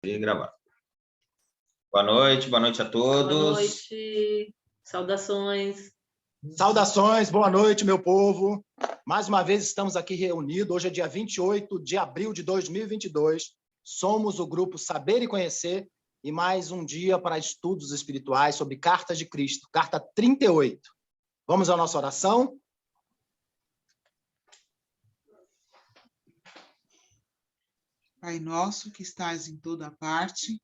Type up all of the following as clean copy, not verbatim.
E gravar. Boa noite a todos. Boa noite, saudações. Saudações, boa noite, meu povo. Mais uma vez estamos aqui reunidos. Hoje é dia 28 de abril de 2022. Somos o grupo Saber e Conhecer e mais um dia para estudos espirituais sobre Cartas de Cristo, carta 38. Vamos à nossa oração? Pai nosso que estás em toda parte,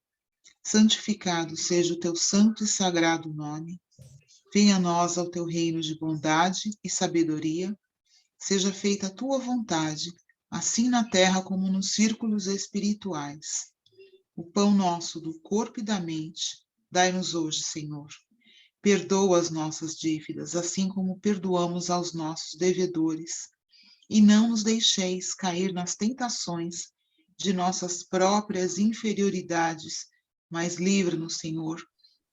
santificado seja o teu santo e sagrado nome. Venha a nós ao teu reino de bondade e sabedoria. Seja feita a tua vontade, assim na terra como nos círculos espirituais. O pão nosso do corpo e da mente, dai-nos hoje, Senhor. Perdoa as nossas dívidas, assim como perdoamos aos nossos devedores. E não nos deixeis cair nas tentações de nossas próprias inferioridades, mas livra-nos, Senhor,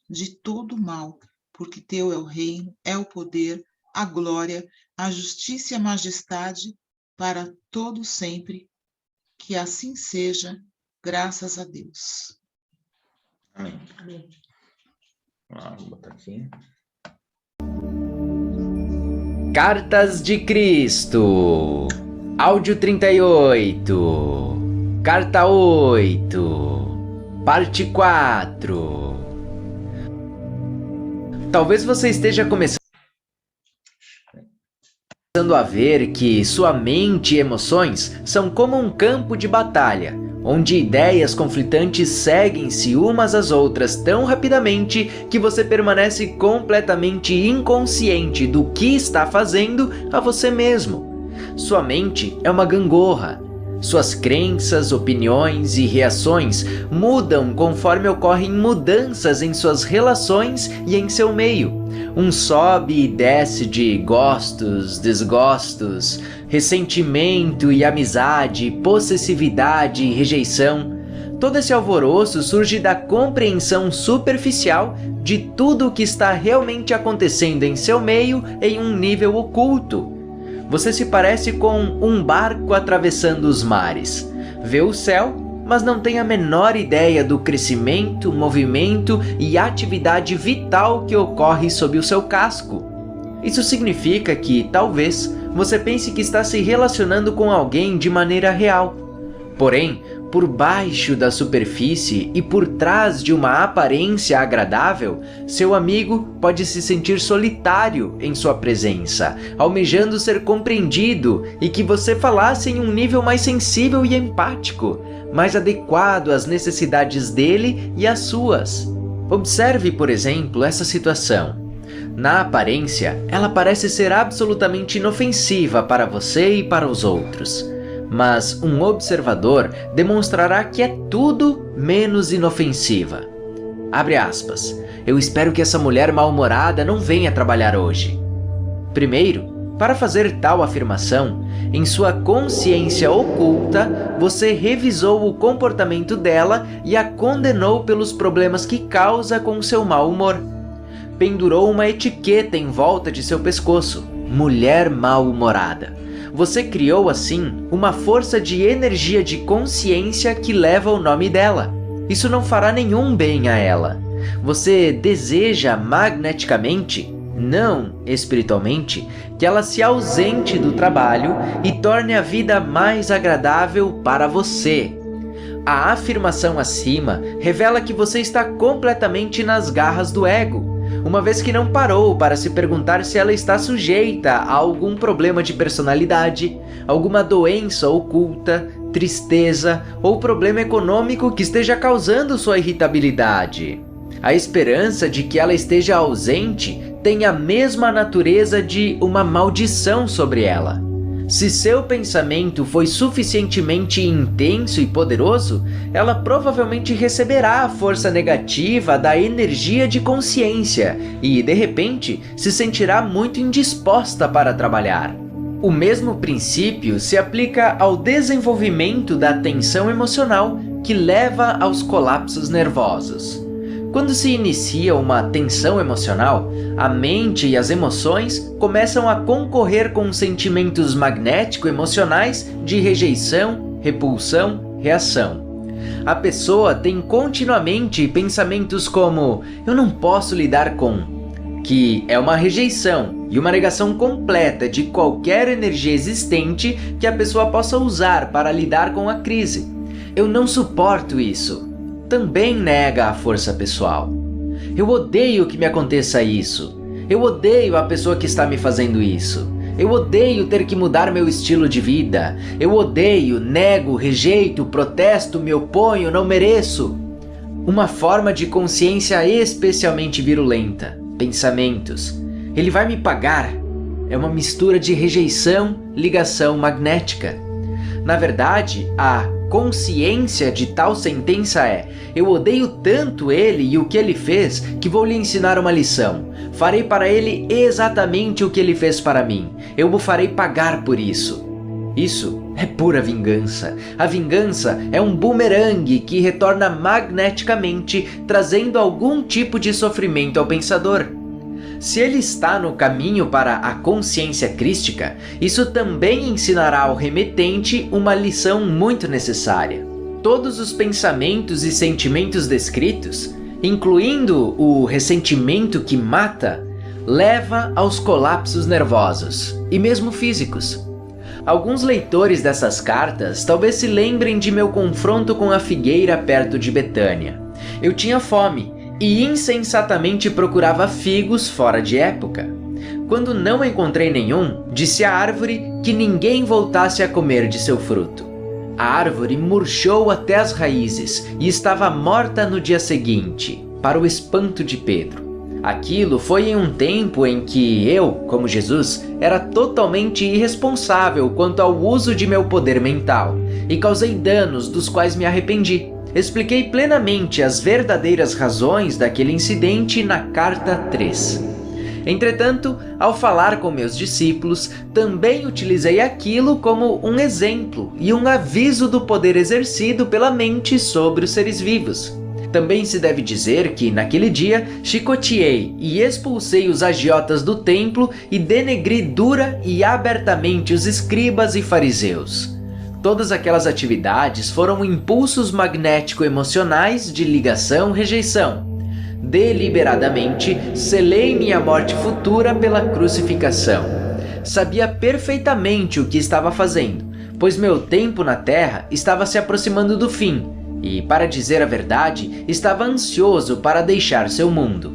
de todo mal, porque teu é o reino, é o poder, a glória, a justiça e a majestade para todo sempre. Que assim seja, graças a Deus. Amém. Amém. Vou botar aqui. Cartas de Cristo, áudio 38, carta 8, parte 4. Talvez você esteja começando a ver que sua mente e emoções são como um campo de batalha, onde ideias conflitantes seguem-se umas às outras tão rapidamente que você permanece completamente inconsciente do que está fazendo a você mesmo. Sua mente é uma gangorra. Suas crenças, opiniões e reações mudam conforme ocorrem mudanças em suas relações e em seu meio. Um sobe e desce de gostos, desgostos, ressentimento e amizade, possessividade e rejeição. Todo esse alvoroço surge da compreensão superficial de tudo o que está realmente acontecendo em seu meio em um nível oculto. Você se parece com um barco atravessando os mares. Vê o céu, mas não tem a menor ideia do crescimento, movimento e atividade vital que ocorre sob o seu casco. Isso significa que, talvez, você pense que está se relacionando com alguém de maneira real. Porém, por baixo da superfície e por trás de uma aparência agradável, seu amigo pode se sentir solitário em sua presença, almejando ser compreendido e que você falasse em um nível mais sensível e empático, mais adequado às necessidades dele e às suas. Observe, por exemplo, essa situação. Na aparência, ela parece ser absolutamente inofensiva para você e para os outros. Mas um observador demonstrará que é tudo menos inofensiva. Abre aspas. Eu espero que essa mulher mal-humorada não venha trabalhar hoje. Primeiro, para fazer tal afirmação, em sua consciência oculta, você revisou o comportamento dela e a condenou pelos problemas que causa com seu mau humor. Pendurou uma etiqueta em volta de seu pescoço, mulher mal-humorada. Você criou, assim, uma força de energia de consciência que leva o nome dela. Isso não fará nenhum bem a ela. Você deseja magneticamente, não espiritualmente, que ela se ausente do trabalho e torne a vida mais agradável para você. A afirmação acima revela que você está completamente nas garras do ego, uma vez que não parou para se perguntar se ela está sujeita a algum problema de personalidade, alguma doença oculta, tristeza ou problema econômico que esteja causando sua irritabilidade. A esperança de que ela esteja ausente tem a mesma natureza de uma maldição sobre ela. Se seu pensamento foi suficientemente intenso e poderoso, ela provavelmente receberá a força negativa da energia de consciência e, de repente, se sentirá muito indisposta para trabalhar. O mesmo princípio se aplica ao desenvolvimento da tensão emocional que leva aos colapsos nervosos. Quando se inicia uma tensão emocional, a mente e as emoções começam a concorrer com sentimentos magnético-emocionais de rejeição, repulsão, reação. A pessoa tem continuamente pensamentos como "eu não posso lidar com", que é uma rejeição e uma negação completa de qualquer energia existente que a pessoa possa usar para lidar com a crise. "Eu não suporto isso", também nega a força pessoal. "Eu odeio que me aconteça isso", "eu odeio a pessoa que está me fazendo isso", "eu odeio ter que mudar meu estilo de vida", "eu odeio, nego, rejeito, protesto, me oponho, não mereço". Uma forma de consciência especialmente virulenta. Pensamentos. "Ele vai me pagar". É uma mistura de rejeição, ligação magnética. Na verdade, a consciência de tal sentença é: "eu odeio tanto ele e o que ele fez que vou lhe ensinar uma lição. Farei para ele exatamente o que ele fez para mim. Eu o farei pagar por isso". Isso é pura vingança. A vingança é um bumerangue que retorna magneticamente, trazendo algum tipo de sofrimento ao pensador. Se ele está no caminho para a consciência crística, isso também ensinará ao remetente uma lição muito necessária. Todos os pensamentos e sentimentos descritos, incluindo o ressentimento que mata, leva aos colapsos nervosos e mesmo físicos. Alguns leitores dessas cartas talvez se lembrem de meu confronto com a figueira perto de Betânia. Eu tinha fome e insensatamente procurava figos fora de época. Quando não encontrei nenhum, disse à árvore que ninguém voltasse a comer de seu fruto. A árvore murchou até as raízes e estava morta no dia seguinte, para o espanto de Pedro. Aquilo foi em um tempo em que eu, como Jesus, era totalmente irresponsável quanto ao uso de meu poder mental e causei danos dos quais me arrependi. Expliquei plenamente as verdadeiras razões daquele incidente na carta 3. Entretanto, ao falar com meus discípulos, também utilizei aquilo como um exemplo e um aviso do poder exercido pela mente sobre os seres vivos. Também se deve dizer que, naquele dia, chicoteei e expulsei os agiotas do templo e denegri dura e abertamente os escribas e fariseus. Todas aquelas atividades foram impulsos magnético-emocionais de ligação-rejeição. Deliberadamente, selei minha morte futura pela crucificação. Sabia perfeitamente o que estava fazendo, pois meu tempo na Terra estava se aproximando do fim, e, para dizer a verdade, estava ansioso para deixar seu mundo.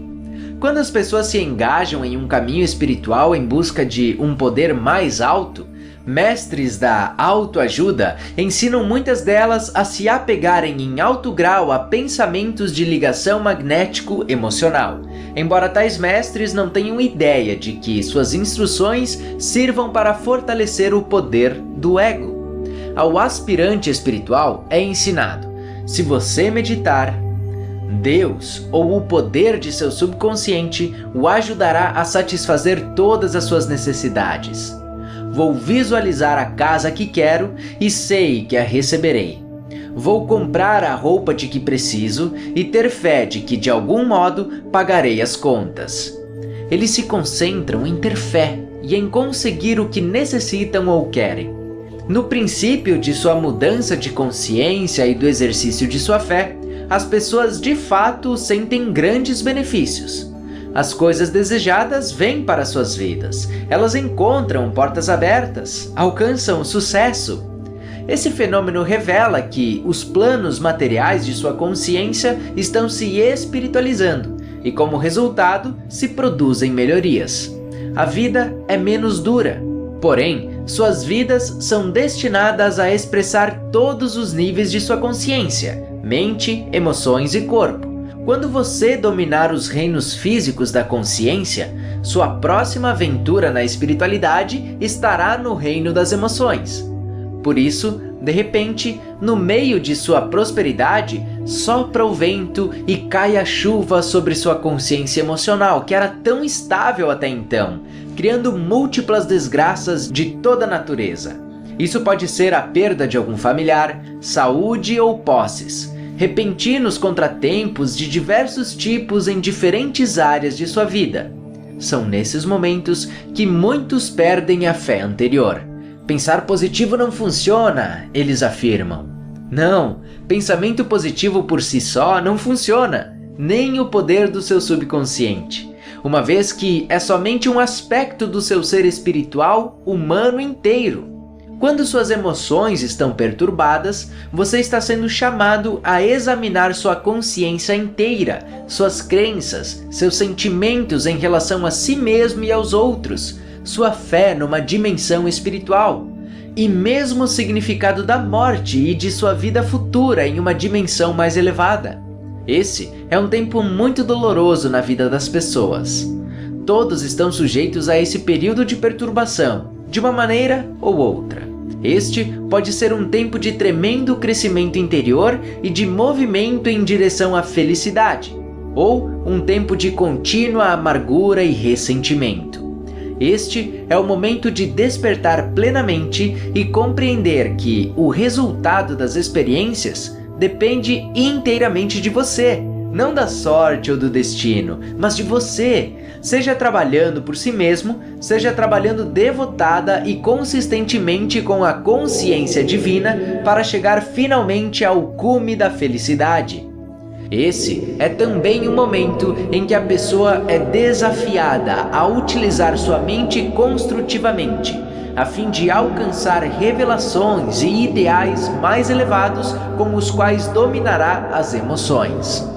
Quando as pessoas se engajam em um caminho espiritual em busca de um poder mais alto, mestres da autoajuda ensinam muitas delas a se apegarem em alto grau a pensamentos de ligação magnético-emocional, embora tais mestres não tenham ideia de que suas instruções sirvam para fortalecer o poder do ego. Ao aspirante espiritual é ensinado: se você meditar, Deus ou o poder de seu subconsciente o ajudará a satisfazer todas as suas necessidades. Vou visualizar a casa que quero e sei que a receberei. Vou comprar a roupa de que preciso e ter fé de que de algum modo pagarei as contas. Eles se concentram em ter fé e em conseguir o que necessitam ou querem. No princípio de sua mudança de consciência e do exercício de sua fé, as pessoas de fato sentem grandes benefícios. As coisas desejadas vêm para suas vidas. Elas encontram portas abertas, alcançam sucesso. Esse fenômeno revela que os planos materiais de sua consciência estão se espiritualizando e, como resultado, se produzem melhorias. A vida é menos dura, porém, suas vidas são destinadas a expressar todos os níveis de sua consciência, mente, emoções e corpo. Quando você dominar os reinos físicos da consciência, sua próxima aventura na espiritualidade estará no reino das emoções. Por isso, de repente, no meio de sua prosperidade, sopra o vento e cai a chuva sobre sua consciência emocional, que era tão estável até então, criando múltiplas desgraças de toda a natureza. Isso pode ser a perda de algum familiar, saúde ou posses, repentinos contratempos de diversos tipos em diferentes áreas de sua vida. São nesses momentos que muitos perdem a fé anterior. Pensar positivo não funciona, eles afirmam. Não, pensamento positivo por si só não funciona, nem o poder do seu subconsciente, uma vez que é somente um aspecto do seu ser espiritual humano inteiro. Quando suas emoções estão perturbadas, você está sendo chamado a examinar sua consciência inteira, suas crenças, seus sentimentos em relação a si mesmo e aos outros, sua fé numa dimensão espiritual, e mesmo o significado da morte e de sua vida futura em uma dimensão mais elevada. Esse é um tempo muito doloroso na vida das pessoas. Todos estão sujeitos a esse período de perturbação, de uma maneira ou outra. Este pode ser um tempo de tremendo crescimento interior e de movimento em direção à felicidade, ou um tempo de contínua amargura e ressentimento. Este é o momento de despertar plenamente e compreender que o resultado das experiências depende inteiramente de você, não da sorte ou do destino, mas de você, seja trabalhando por si mesmo, seja trabalhando devotada e consistentemente com a consciência divina para chegar finalmente ao cume da felicidade. Esse é também o momento em que a pessoa é desafiada a utilizar sua mente construtivamente, a fim de alcançar revelações e ideais mais elevados com os quais dominará as emoções.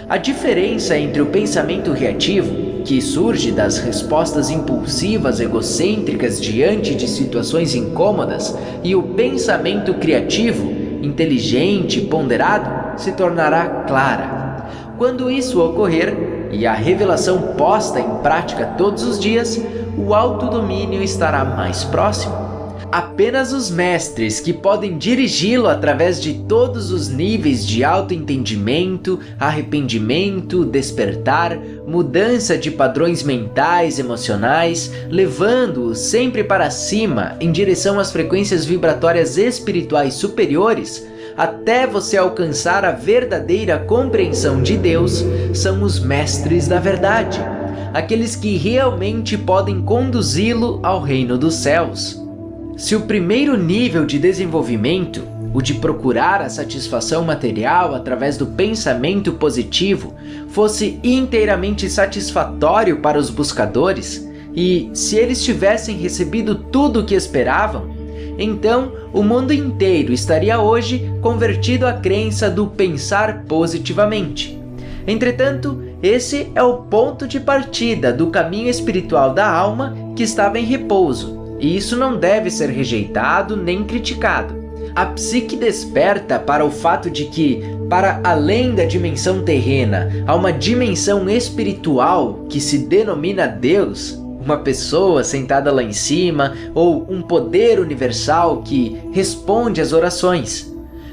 A diferença entre o pensamento reativo, que surge das respostas impulsivas egocêntricas diante de situações incômodas, e o pensamento criativo, inteligente e ponderado, se tornará clara. Quando isso ocorrer, e a revelação posta em prática todos os dias, o autodomínio estará mais próximo. Apenas os mestres que podem dirigi-lo através de todos os níveis de autoentendimento, arrependimento, despertar, mudança de padrões mentais, emocionais, levando-o sempre para cima em direção às frequências vibratórias espirituais superiores, até você alcançar a verdadeira compreensão de Deus, são os mestres da verdade, aqueles que realmente podem conduzi-lo ao reino dos céus. Se o primeiro nível de desenvolvimento, o de procurar a satisfação material através do pensamento positivo, fosse inteiramente satisfatório para os buscadores, e se eles tivessem recebido tudo o que esperavam, então o mundo inteiro estaria hoje convertido à crença do pensar positivamente. Entretanto, esse é o ponto de partida do caminho espiritual da alma que estava em repouso, e isso não deve ser rejeitado nem criticado. A psique desperta para o fato de que, para além da dimensão terrena, há uma dimensão espiritual que se denomina Deus, uma pessoa sentada lá em cima, ou um poder universal que responde às orações.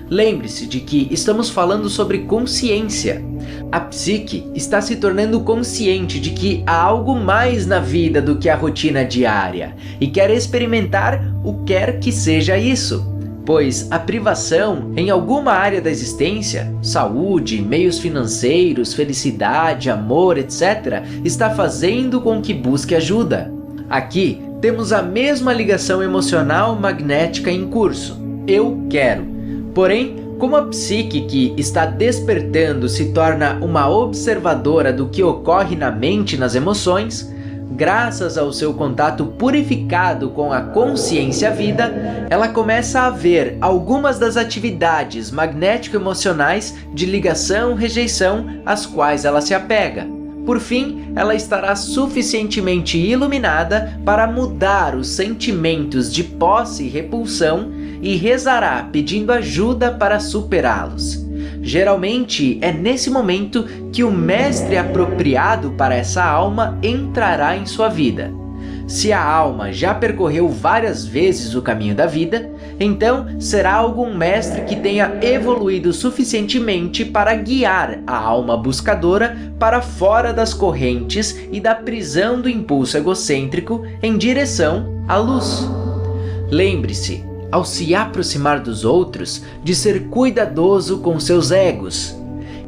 Lembre-se de que estamos falando sobre consciência. A psique está se tornando consciente de que há algo mais na vida do que a rotina diária e quer experimentar o quer que seja isso, pois a privação em alguma área da existência, saúde, meios financeiros, felicidade, amor, etc., está fazendo com que busque ajuda. Aqui temos a mesma ligação emocional magnética em curso. Eu quero. Porém, como a psique que está despertando se torna uma observadora do que ocorre na mente e nas emoções, graças ao seu contato purificado com a consciência-vida, ela começa a ver algumas das atividades magnético-emocionais de ligação-rejeição às quais ela se apega. Por fim, ela estará suficientemente iluminada para mudar os sentimentos de posse e repulsão e rezará pedindo ajuda para superá-los. Geralmente é nesse momento que o mestre apropriado para essa alma entrará em sua vida. Se a alma já percorreu várias vezes o caminho da vida, então será algum mestre que tenha evoluído suficientemente para guiar a alma buscadora para fora das correntes e da prisão do impulso egocêntrico em direção à luz. Lembre-se, ao se aproximar dos outros, de ser cuidadoso com seus egos.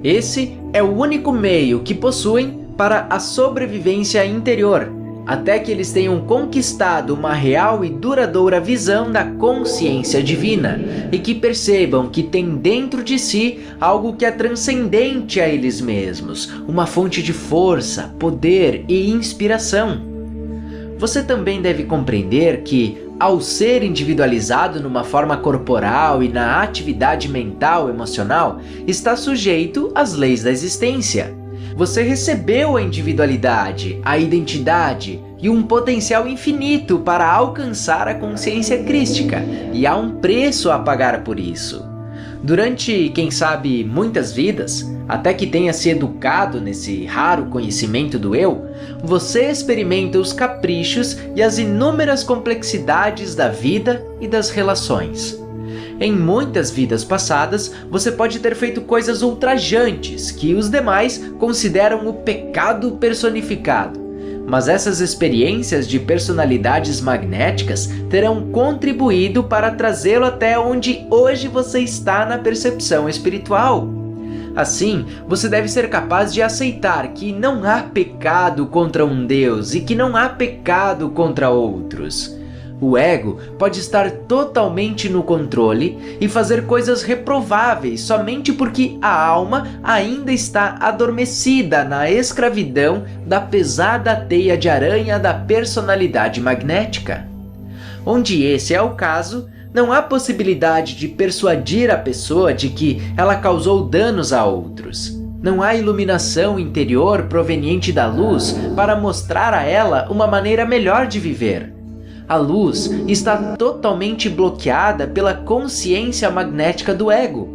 Esse é o único meio que possuem para a sobrevivência interior, até que eles tenham conquistado uma real e duradoura visão da consciência divina e que percebam que tem dentro de si algo que é transcendente a eles mesmos, uma fonte de força, poder e inspiração. Você também deve compreender que, ao ser individualizado numa forma corporal e na atividade mental emocional, está sujeito às leis da existência. Você recebeu a individualidade, a identidade e um potencial infinito para alcançar a consciência crística, e há um preço a pagar por isso. Durante, quem sabe, muitas vidas, até que tenha se educado nesse raro conhecimento do eu, você experimenta os caprichos e as inúmeras complexidades da vida e das relações. Em muitas vidas passadas, você pode ter feito coisas ultrajantes que os demais consideram o pecado personificado. Mas essas experiências de personalidades magnéticas terão contribuído para trazê-lo até onde hoje você está na percepção espiritual. Assim, você deve ser capaz de aceitar que não há pecado contra um Deus e que não há pecado contra outros. O ego pode estar totalmente no controle e fazer coisas reprováveis somente porque a alma ainda está adormecida na escravidão da pesada teia de aranha da personalidade magnética. Onde esse é o caso, não há possibilidade de persuadir a pessoa de que ela causou danos a outros. Não há iluminação interior proveniente da luz para mostrar a ela uma maneira melhor de viver. A luz está totalmente bloqueada pela consciência magnética do ego.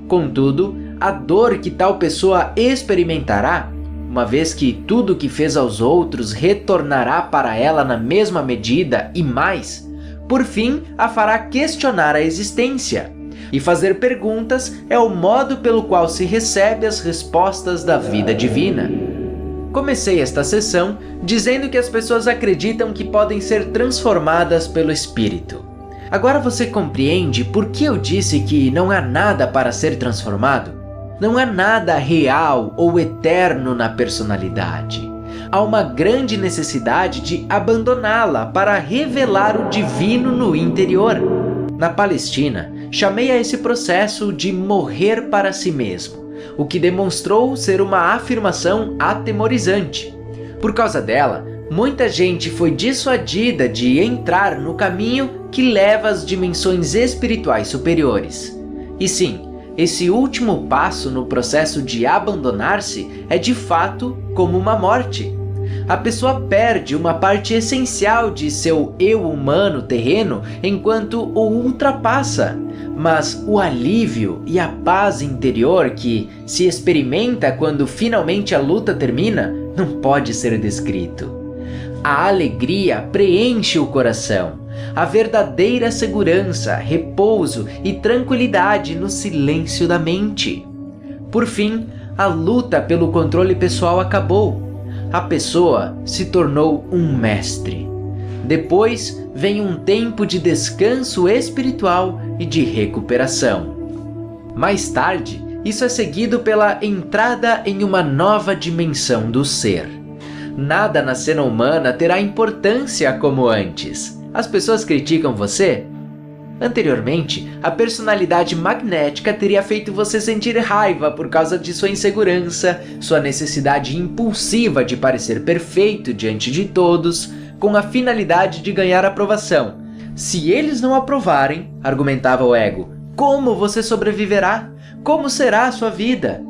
Contudo, a dor que tal pessoa experimentará, uma vez que tudo que fez aos outros retornará para ela na mesma medida e mais, por fim a fará questionar a existência. E fazer perguntas é o modo pelo qual se recebe as respostas da vida divina. Comecei esta sessão dizendo que as pessoas acreditam que podem ser transformadas pelo Espírito. Agora você compreende por que eu disse que não há nada para ser transformado? Não há nada real ou eterno na personalidade. Há uma grande necessidade de abandoná-la para revelar o divino no interior. Na Palestina, chamei a esse processo de morrer para si mesmo, o que demonstrou ser uma afirmação atemorizante. Por causa dela, muita gente foi dissuadida de entrar no caminho que leva às dimensões espirituais superiores. E sim, esse último passo no processo de abandonar-se é de fato como uma morte. A pessoa perde uma parte essencial de seu eu humano terreno enquanto o ultrapassa. Mas o alívio e a paz interior que se experimenta quando finalmente a luta termina não pode ser descrito. A alegria preenche o coração, a verdadeira segurança, repouso e tranquilidade no silêncio da mente. Por fim, a luta pelo controle pessoal acabou. A pessoa se tornou um mestre. Depois vem um tempo de descanso espiritual e de recuperação. Mais tarde, isso é seguido pela entrada em uma nova dimensão do ser. Nada na cena humana terá importância como antes. As pessoas criticam você? Anteriormente, a personalidade magnética teria feito você sentir raiva por causa de sua insegurança, sua necessidade impulsiva de parecer perfeito diante de todos, com a finalidade de ganhar aprovação. Se eles não aprovarem, argumentava o ego, como você sobreviverá? Como será a sua vida?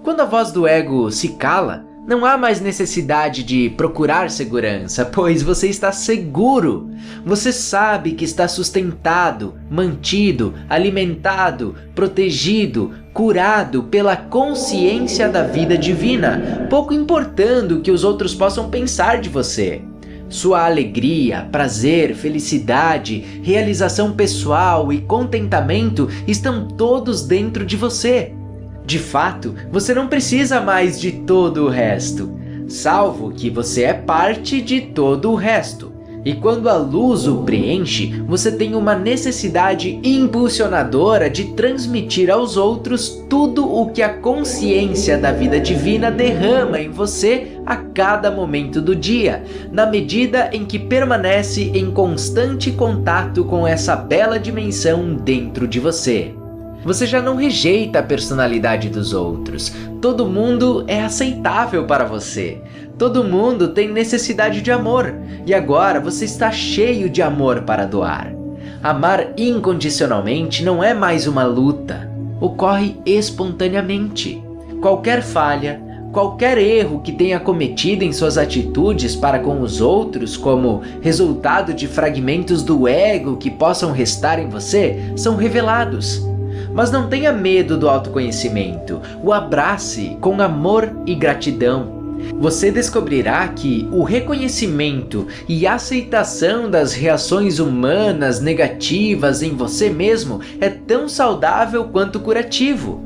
Quando a voz do ego se cala, não há mais necessidade de procurar segurança, pois você está seguro. Você sabe que está sustentado, mantido, alimentado, protegido, curado pela consciência da vida divina, pouco importando o que os outros possam pensar de você. Sua alegria, prazer, felicidade, realização pessoal e contentamento estão todos dentro de você. De fato, você não precisa mais de todo o resto, salvo que você é parte de todo o resto. E quando a luz o preenche, você tem uma necessidade impulsionadora de transmitir aos outros tudo o que a consciência da vida divina derrama em você a cada momento do dia, na medida em que permanece em constante contato com essa bela dimensão dentro de você. Você já não rejeita a personalidade dos outros. Todo mundo é aceitável para você. Todo mundo tem necessidade de amor. E agora você está cheio de amor para doar. Amar incondicionalmente não é mais uma luta. Ocorre espontaneamente. Qualquer falha, qualquer erro que tenha cometido em suas atitudes para com os outros, como resultado de fragmentos do ego que possam restar em você, são revelados. Mas não tenha medo do autoconhecimento, o abrace com amor e gratidão. Você descobrirá que o reconhecimento e aceitação das reações humanas negativas em você mesmo é tão saudável quanto curativo.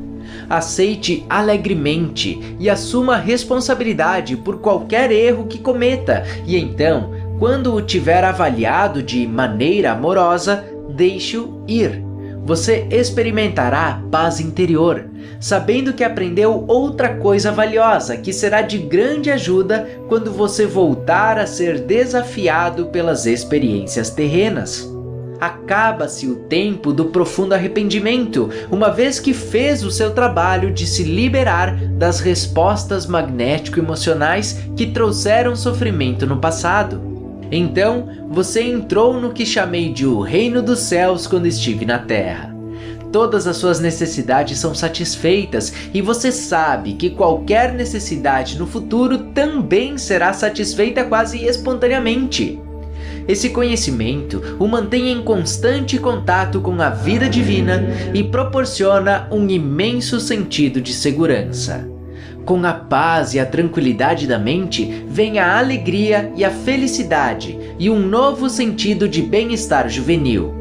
Aceite alegremente e assuma responsabilidade por qualquer erro que cometa, e então, quando o tiver avaliado de maneira amorosa, deixe-o ir. Você experimentará paz interior, sabendo que aprendeu outra coisa valiosa que será de grande ajuda quando você voltar a ser desafiado pelas experiências terrenas. Acaba-se o tempo do profundo arrependimento, uma vez que fez o seu trabalho de se liberar das respostas magnético-emocionais que trouxeram sofrimento no passado. Então, você entrou no que chamei de o reino dos céus quando estive na Terra. Todas as suas necessidades são satisfeitas e você sabe que qualquer necessidade no futuro também será satisfeita quase espontaneamente. Esse conhecimento o mantém em constante contato com a vida divina e proporciona um imenso sentido de segurança. Com a paz e a tranquilidade da mente, vem a alegria e a felicidade e um novo sentido de bem-estar juvenil.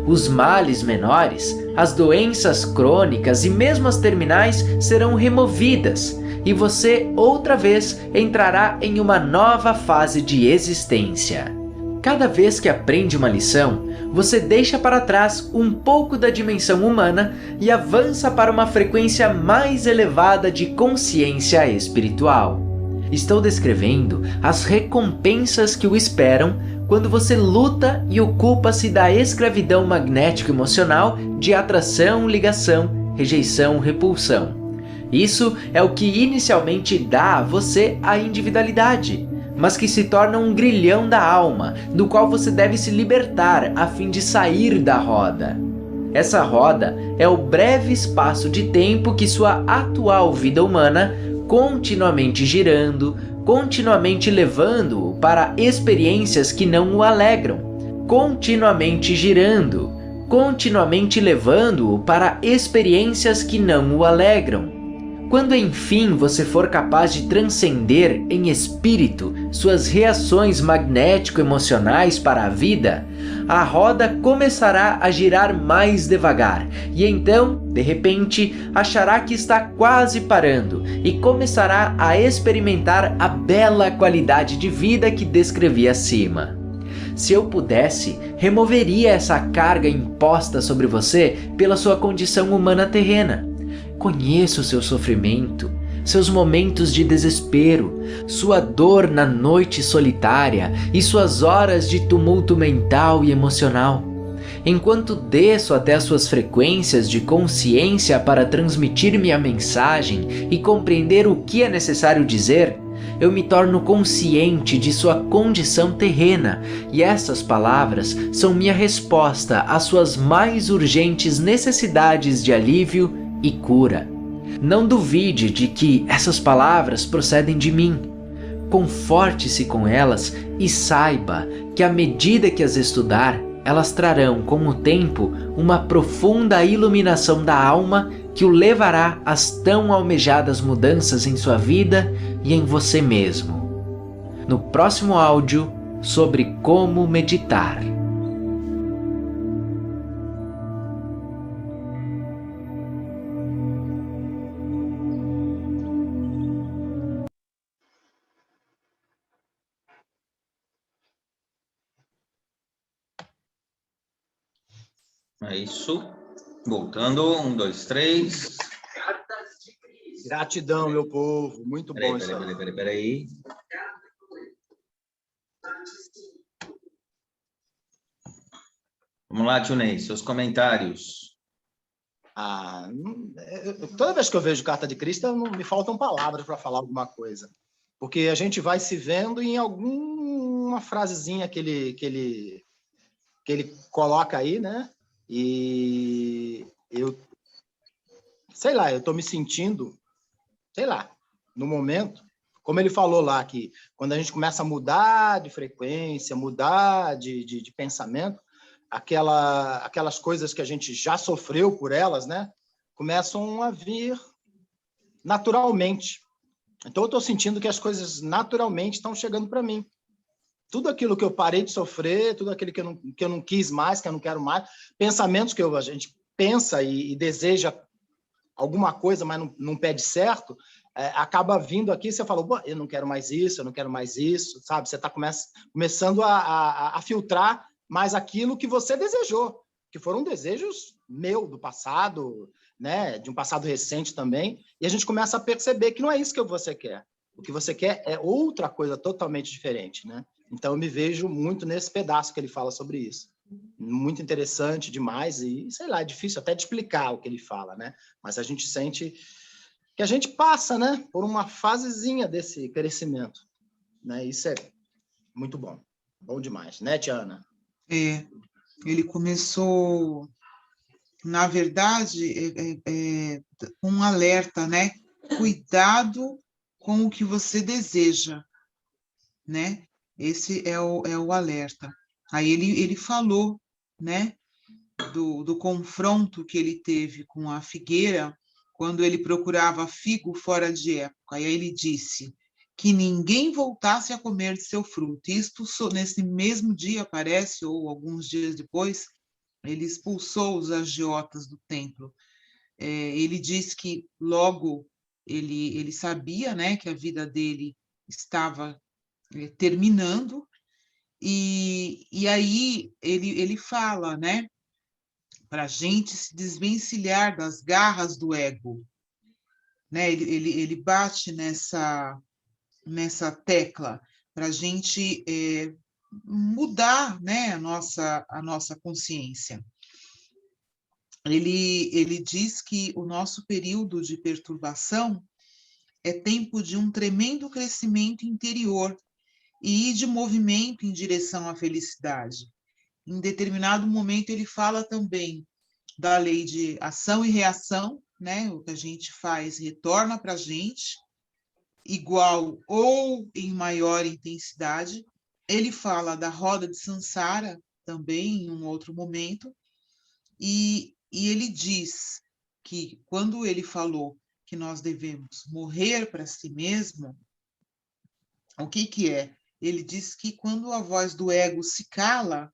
Os males menores, as doenças crônicas e mesmo as terminais serão removidas e você outra vez entrará em uma nova fase de existência. Cada vez que aprende uma lição, você deixa para trás um pouco da dimensão humana e avança para uma frequência mais elevada de consciência espiritual. Estou descrevendo as recompensas que o esperam quando você luta e ocupa-se da escravidão magnético-emocional de atração, ligação, rejeição, repulsão. Isso é o que inicialmente dá a você a individualidade, mas que se torna um grilhão da alma, do qual você deve se libertar a fim de sair da roda. Essa roda é o breve espaço de tempo que sua atual vida humana, continuamente girando, continuamente levando-o para experiências que não o alegram, continuamente girando, continuamente levando-o para experiências que não o alegram. Quando enfim você for capaz de transcender em espírito suas reações magnético-emocionais para a vida, a roda começará a girar mais devagar e então, de repente, achará que está quase parando e começará a experimentar a bela qualidade de vida que descrevi acima. Se eu pudesse, removeria essa carga imposta sobre você pela sua condição humana terrena. Conheço seu sofrimento, seus momentos de desespero, sua dor na noite solitária e suas horas de tumulto mental e emocional. Enquanto desço até as suas frequências de consciência para transmitir minha mensagem e compreender o que é necessário dizer, eu me torno consciente de sua condição terrena e essas palavras são minha resposta às suas mais urgentes necessidades de alívio e cura. Não duvide de que essas palavras procedem de mim. Conforte-se com elas e saiba que à medida que as estudar, elas trarão com o tempo uma profunda iluminação da alma que o levará às tão almejadas mudanças em sua vida e em você mesmo. No próximo áudio, sobre como meditar. É isso. Voltando. 1, 2, 3. Gratidão, meu povo. Muito bom isso aí. Peraí. Vamos lá, tio Ney, seus comentários. Toda vez que eu vejo Carta de Cristo, me faltam palavras para falar alguma coisa. Porque a gente vai se vendo em alguma frasezinha que ele coloca aí, né? E eu, sei lá, eu estou me sentindo, sei lá, no momento, como ele falou lá, que quando a gente começa a mudar de frequência, mudar de pensamento, aquelas coisas que a gente já sofreu por elas, né, começam a vir naturalmente. Então, eu estou sentindo que as coisas naturalmente estão chegando para mim. Tudo aquilo que eu parei de sofrer, tudo aquilo que eu não quis mais, que eu não quero mais, pensamentos que a gente pensa e deseja alguma coisa, mas não pede certo, acaba vindo aqui e você fala, eu não quero mais isso, eu não quero mais isso, sabe? Você está começando a filtrar mais aquilo que você desejou, que foram desejos do passado, né? De um passado recente também, e a gente começa a perceber que não é isso que você quer. O que você quer é outra coisa totalmente diferente, né? Então, eu me vejo muito nesse pedaço que ele fala sobre isso. Muito interessante demais e, sei lá, é difícil até de explicar o que ele fala, né? Mas a gente sente que a gente passa, né, por uma fasezinha desse crescimento, né? Isso é muito bom. Bom demais, né, Tiana? Ele começou, na verdade, um alerta, né? Cuidado com o que você deseja, né? Esse é o alerta. Aí ele falou, né, do confronto que ele teve com a figueira quando ele procurava figo fora de época. Aí ele disse que ninguém voltasse a comer de seu fruto. Isto, nesse mesmo dia, parece, ou alguns dias depois, ele expulsou os agiotas do templo. Ele diz que logo ele sabia, né, que a vida dele estava terminando, e aí ele fala, né, para a gente se desvencilhar das garras do ego, né? Ele bate nessa tecla para a gente mudar, né, a nossa consciência. Ele diz que o nosso período de perturbação é tempo de um tremendo crescimento interior e de movimento em direção à felicidade. Em determinado momento, ele fala também da lei de ação e reação, né? O que a gente faz retorna para a gente, igual ou em maior intensidade. Ele fala da roda de Sansara, também, em um outro momento, e ele diz que, quando ele falou que nós devemos morrer para si mesmo, o que é? Ele diz que quando a voz do ego se cala,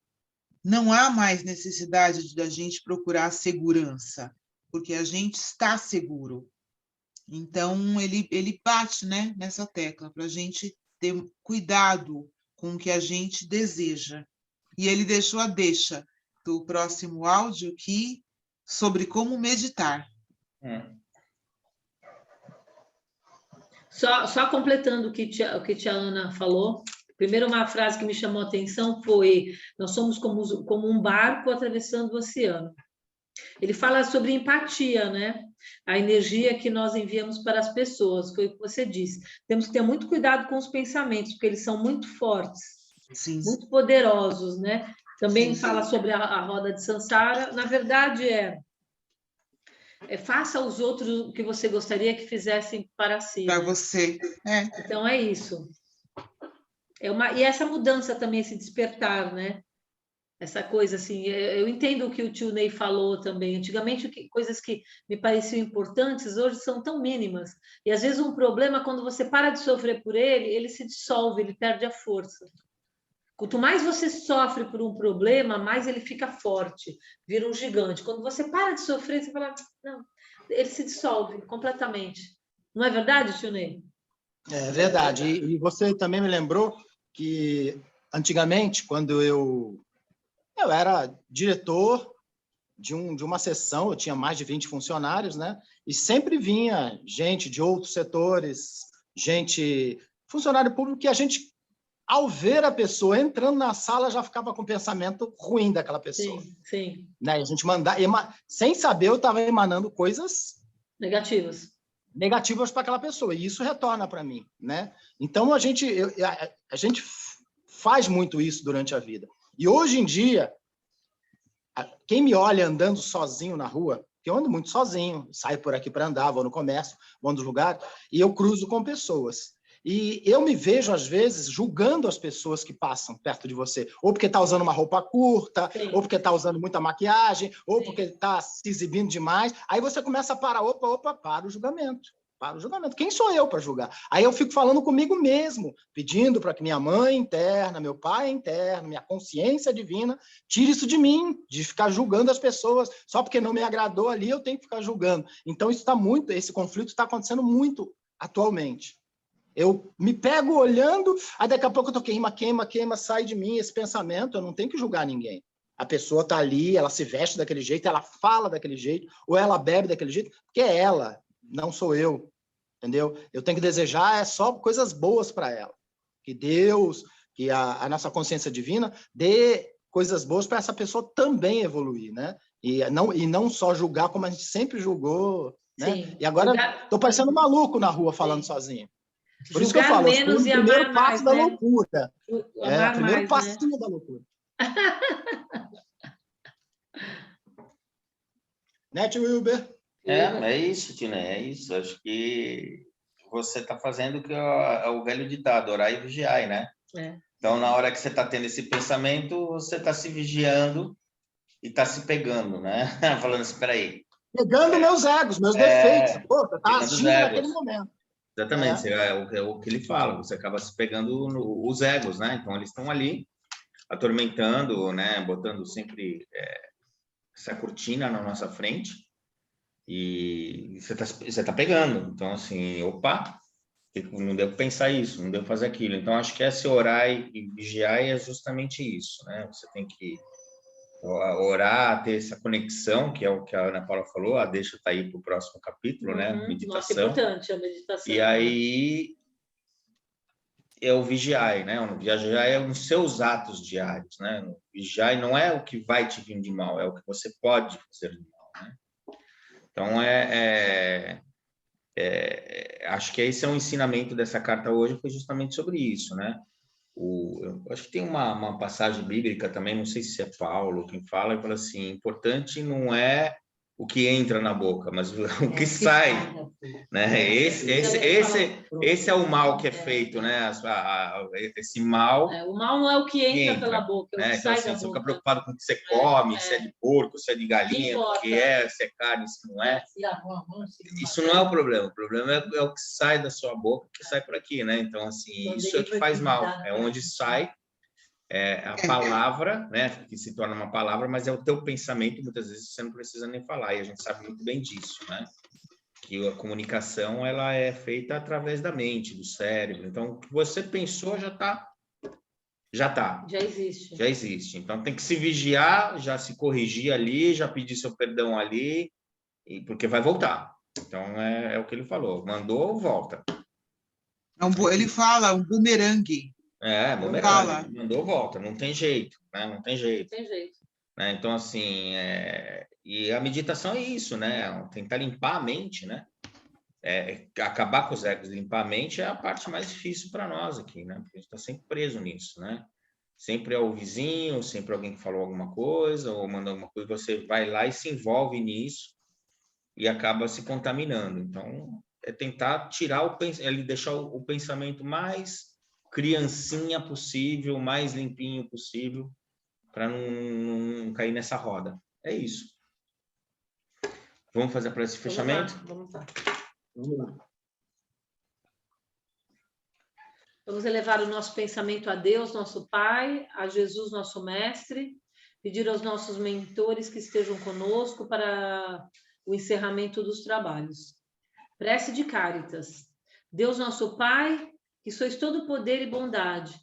não há mais necessidade de a gente procurar segurança, porque a gente está seguro. Então, ele bate, né, nessa tecla, para a gente ter cuidado com o que a gente deseja. E ele deixou a deixa do próximo áudio aqui sobre como meditar. Só completando o que tia Ana falou, primeiro uma frase que me chamou a atenção foi: nós somos como um barco atravessando o oceano. Ele fala sobre empatia, né? A energia que nós enviamos para as pessoas, foi o que você disse. Temos que ter muito cuidado com os pensamentos, porque eles são muito fortes, Sim. muito poderosos, né? Também Sim. fala sobre a roda de Sansara. Na verdade, faça aos outros o que você gostaria que fizessem para si. Para né? você. Então, é isso. E essa mudança também, esse despertar, né? Essa coisa assim, eu entendo o que o tio Ney falou também. Antigamente, coisas que me pareciam importantes, hoje são tão mínimas. E às vezes um problema, quando você para de sofrer por ele se dissolve, ele perde a força. Quanto mais você sofre por um problema, mais ele fica forte, vira um gigante. Quando você para de sofrer, você fala, não, ele se dissolve completamente. Não é verdade, tio Ney? É verdade. E você também me lembrou que, antigamente, quando eu era diretor, de uma sessão, eu tinha mais de 20 funcionários, né? E sempre vinha gente de outros setores, funcionário público, que a gente, ao ver a pessoa entrando na sala, já ficava com o pensamento ruim daquela pessoa. Sim, sim. Né? A gente sem saber, eu estava emanando coisas Negativas para aquela pessoa, e isso retorna para mim, né? Então, a gente faz muito isso durante a vida. E hoje em dia, quem me olha andando sozinho na rua, que eu ando muito sozinho, saio por aqui para andar, vou no comércio, vou nos lugares, e eu cruzo com pessoas. E eu me vejo, às vezes, julgando as pessoas que passam perto de você, ou porque está usando uma roupa curta, Sim. ou porque está usando muita maquiagem, ou Sim. porque está se exibindo demais. Aí você começa a parar, para o julgamento. Para o julgamento. Quem sou eu para julgar? Aí eu fico falando comigo mesmo, pedindo para que minha mãe interna, meu pai interno, minha consciência divina, tire isso de mim, de ficar julgando as pessoas. Só porque não me agradou ali, eu tenho que ficar julgando. Então, esse conflito está acontecendo muito atualmente. Eu me pego olhando, aí daqui a pouco eu tô queima, sai de mim esse pensamento, eu não tenho que julgar ninguém. A pessoa está ali, ela se veste daquele jeito, ela fala daquele jeito, ou ela bebe daquele jeito, porque é ela, não sou eu, entendeu? Eu tenho que desejar só coisas boas para ela. Que Deus, que a nossa consciência divina dê coisas boas para essa pessoa também evoluir, né? E não só julgar como a gente sempre julgou, né? Sim. E agora estou parecendo maluco na rua falando sozinho. Por isso que eu falo, eu estou no primeiro passo da loucura. O primeiro passinho da loucura. Né, tio Wilber? É isso, Tina, é isso. Acho que você está fazendo o que é o velho ditado, orar e vigiar, né? É. Então, na hora que você está tendo esse pensamento, você está se vigiando e está se pegando, né? Falando assim, peraí. Pegando meus egos, meus defeitos. Pô, você está agindo naquele momento. Exatamente, é o que ele fala, você acaba se pegando os egos, né? Então, eles estão ali atormentando, né? Botando sempre essa cortina na nossa frente e você tá pegando. Então, assim, opa, não devo pensar isso, não devo fazer aquilo. Então, acho que esse orar e vigiar é justamente isso, né? Você tem que orar, ter essa conexão, que é o que a Ana Paula falou, deixa tá aí para o próximo capítulo, né? Meditação. Nossa, importante a meditação. E aí é o vigiar, né? O vigiar é os seus atos diários, né? O vigiar não é o que vai te vir de mal, é o que você pode fazer de mal, né? Então, acho que esse é um ensinamento dessa carta hoje, foi justamente sobre isso, né? Eu acho que tem uma passagem bíblica também, não sei se é Paulo quem fala, e fala assim, importante não é o que entra na boca, mas o que sai, né? Esse é o mal que é feito, né? Esse mal... O mal não é o que entra pela boca, é o que então, sai assim, da você boca. fica preocupado com o que você come, se é de porco, se é de galinha, o que é, se é carne, se não é. Isso não é o problema é o que sai da sua boca, que sai por aqui, né? Então, assim, isso é o que faz mal, é onde sai a palavra, né? Que se torna uma palavra, mas é o teu pensamento, muitas vezes você não precisa nem falar, e a gente sabe muito bem disso, né? Que a comunicação, ela é feita através da mente, do cérebro. Então, o que você pensou já existe. Então, tem que se vigiar, já se corrigir ali, já pedir seu perdão ali, porque vai voltar. Então, é o que ele falou. Mandou, volta. Ele fala um bumerangue. Bumerangue. Mandou, volta. Não tem jeito, né? Não tem jeito. Né? Então, assim, e a meditação é isso, né? Tentar limpar a mente, né? Acabar com os egos, limpar a mente é a parte mais difícil para nós aqui, né? Porque a gente está sempre preso nisso, né? Sempre é o vizinho, sempre alguém que falou alguma coisa ou mandou alguma coisa, você vai lá e se envolve nisso e acaba se contaminando. Então, é tentar tirar deixar o pensamento mais criancinha possível, mais limpinho possível, para não cair nessa roda. É isso. Vamos fazer para esse fechamento? Vamos lá. Vamos elevar o nosso pensamento a Deus, nosso Pai, a Jesus, nosso Mestre, pedir aos nossos mentores que estejam conosco para o encerramento dos trabalhos. Prece de Cáritas. Deus, nosso Pai, que sois todo poder e bondade,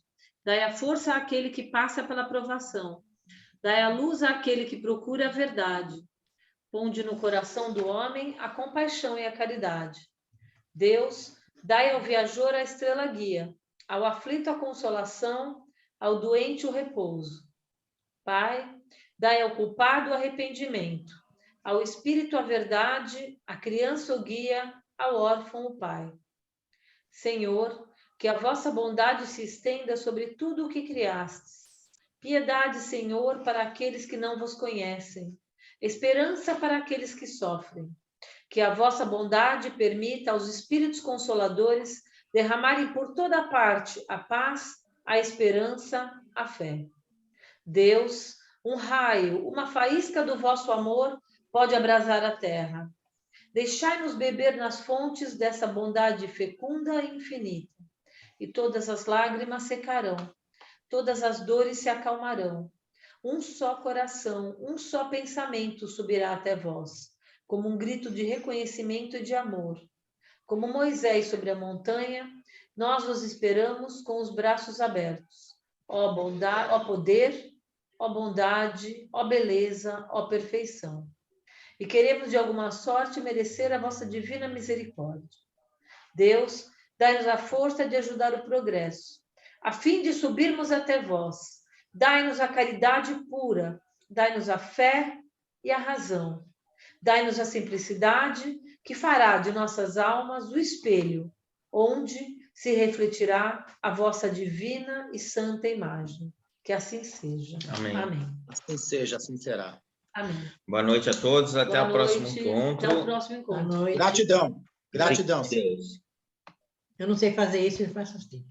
dai a força àquele que passa pela provação. Dai a luz àquele que procura a verdade. Ponde no coração do homem a compaixão e a caridade. Deus, dai ao viajor a estrela guia, ao aflito a consolação, ao doente o repouso. Pai, dai ao culpado o arrependimento, ao espírito a verdade, à criança o guia, ao órfão o pai. Senhor, que a vossa bondade se estenda sobre tudo o que criastes. Piedade, Senhor, para aqueles que não vos conhecem. Esperança para aqueles que sofrem. Que a vossa bondade permita aos espíritos consoladores derramarem por toda parte a paz, a esperança, a fé. Deus, um raio, uma faísca do vosso amor pode abrasar a terra. Deixai-nos beber nas fontes dessa bondade fecunda e infinita, e todas as lágrimas secarão, todas as dores se acalmarão. Um só coração, um só pensamento subirá até vós, como um grito de reconhecimento e de amor. Como Moisés sobre a montanha, nós vos esperamos com os braços abertos. Ó bondade, ó poder, ó bondade, ó beleza, ó perfeição. E queremos de alguma sorte merecer a vossa divina misericórdia. Deus, dai-nos a força de ajudar o progresso, a fim de subirmos até vós. Dai-nos a caridade pura, dai-nos a fé e a razão. Dai-nos a simplicidade que fará de nossas almas o espelho, onde se refletirá a vossa divina e santa imagem. Que assim seja. Amém. Amém. Assim seja, assim será. Amém. Boa noite a todos, até o próximo encontro. Até o próximo encontro. Boa noite. Gratidão. Gratidão. Deus. Eu não sei fazer isso, eu faço assim.